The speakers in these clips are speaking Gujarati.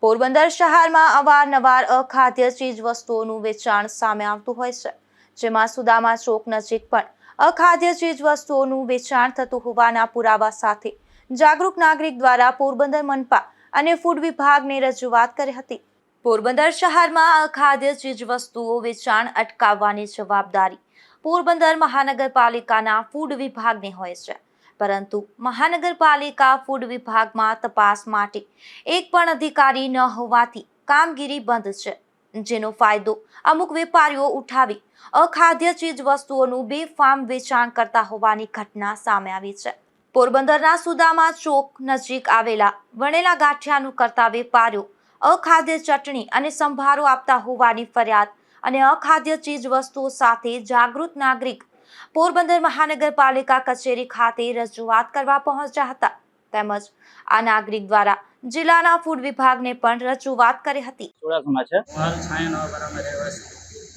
પોરબંદર શહેરમાં અવારનવાર અખાદ્ય ચીજ વસ્તુઓનું વેચાણ સામે આવતું હોય છે, જેમાં સુદામા ચોક નજીક પણ અખાદ્ય ચીજ વસ્તુઓનું વેચાણ થતું હોવાના પુરાવા સાથે જાગૃત નાગરિક દ્વારા પોરબંદર મનપા અને ફૂડ વિભાગને રજૂઆત કરી હતી. પોરબંદર શહેરમાં અખાદ્ય ચીજ વસ્તુઓ વેચાણ અટકાવવાની જવાબદારી પોરબંદર મહાનગરપાલિકાના ફૂડ વિભાગને હોય છે, પરંતુ મહાનગરપાલિકા ફૂડ વિભાગમાં તપાસ માટે એક પણ અધિકારી ન હોવાથી કામગીરી બંધ છે, જેનો ફાયદો અમુક વેપારીઓ ઉઠાવી અખાદ્ય ચીજ વસ્તુઓનું બેફામ વેચાણ કરતા હોવાની ઘટના સામે આવી છે. પોરબંદરના સુદામા ચોક નજીક આવેલા વણેલા ગાંઠિયાનું કરતા વેપારીઓ અખાદ્ય ચટણી અને સંભારો આપતા હોવાની ફરિયાદ અને અખાદ્ય ચીજ વસ્તુઓ સાથે જાગૃત નાગરિક પોરબંદર મહાનગરપાલિકા કચેરી ખાતે રજૂઆત કરવા પહોંચ્યા હતા, તેમજ આ નાગરિક દ્વારા જિલ્લાના ફૂડ વિભાગને પણ રજૂઆત કરી હતી.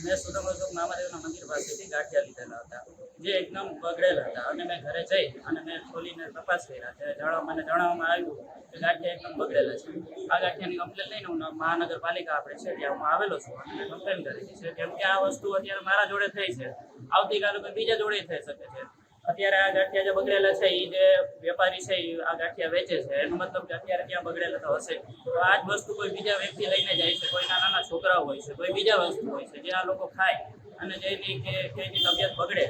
મેં સુદામા ચોક મામાદેવના મંદિર પાસેથી ગાંઠિયા લીધેલા હતા, જે એકદમ બગડેલા હતા અને મેં ઘરે જઈ અને મેં ખોલીને તપાસ કર્યા છે. મને જાણવામાં આવ્યું કે ગાંઠિયા એકદમ બગડેલા છે. આ ગાંઠિયાની કમ્પ્લેન લઈને હું મહાનગરપાલિકા આપણે છે ત્યાં હું આવેલો છું અને મેં કમ્પ્લેન કરી છે, કેમ કે આ વસ્તુ અત્યારે મારા જોડે થઈ છે, આવતીકાલે કોઈ બીજા જોડે થઈ શકે છે. અત્યારે આ ગાંઠિયા જે બગડેલા છે, એ જે વેપારી છે એ આ ગાંઠિયા વેચે છે, એનો મતલબ કે અત્યારે ત્યાં બગડેલા તો હશે. તો આ જ વસ્તુ કોઈ બીજા વ્યક્તિ લઈને જાય છે, કોઈ નાના છોકરાઓ હોય છે, કોઈ બીજા વસ્તુ હોય છે, જે આ લોકો ખાય અને જેની તબિયત બગડે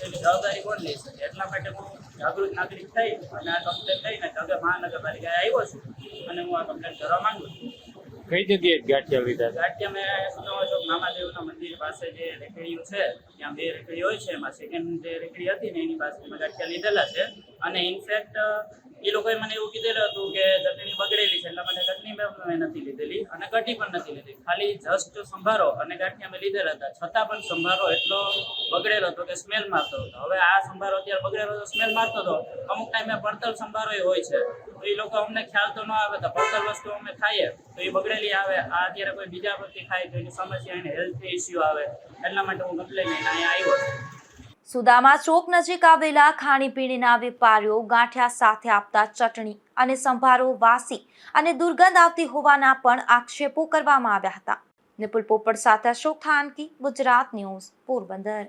એની જવાબદારી કોણ લઈ શકે. એટલા માટે હું જાગૃત નાગરિક થઈ અને આ કમ્પ્લેન લઈને હવે મહાનગરપાલિકાએ આવ્યો છું અને હું આ કમ્પ્લેન કરવા માંગુ છું. કઈ જગ્યાએ ગાંઠિયા લીધા? ગાંઠિયા મેં સુદામા ચોક મામાદેવના મંદિર પાસે જે રેકડીઓ છે, ત્યાં 2 રેકડી હોય છે, એમાં સેકન્ડ જે રેકડી હતી ને એની પાસે મેં ગાંઠિયા લીધેલા છે. અને ઇનફેક્ટ એ લોકોએ મને એવું કીધેલું હતું કે ચટણી બગડેલી છે, એટલા માટે ચટણી મેં નથી લીધેલી અને કઢી પણ નથી લીધી. ખાલી જસ્ટ સંભારો અને ગાંઠિયા મેં લીધેલા હતા, છતાં પણ સંભારો એટલો બગડેલો હતો કે સ્મેલ મારતો હતો. હવે આ સંભારો અત્યારે બગડેલો હતો, સ્મેલ મારતો હતો. અમુક ટાઈમે પડતર સંભારો હોય છે, તો એ લોકો અમને ખ્યાલ તો ન આવે તો પડતર વસ્તુ અમે ખાઈએ તો એ બગડેલી આવે. આ અત્યારે કોઈ બીજા વ્યક્તિ ખાય તો એની સમસ્યા, એને હેલ્થ ઇસ્યુ આવે. એટલા માટે હું કમ્પ્લેન લઈને અહીંયા આવ્યો છું. સુદામા ચોક નજીક આવેલા ખાણીપીણીના વેપારીઓ ગાંઠિયા સાથે આપતા ચટણી અને સંભારો વાસી અને દુર્ગંધ આવતી હોવાના પણ આક્ષેપો કરવામાં આવ્યા હતા. નિપુલ પોપટ સાથે અશોક થાનકી, ગુજરાત ન્યૂઝ, પોરબંદર.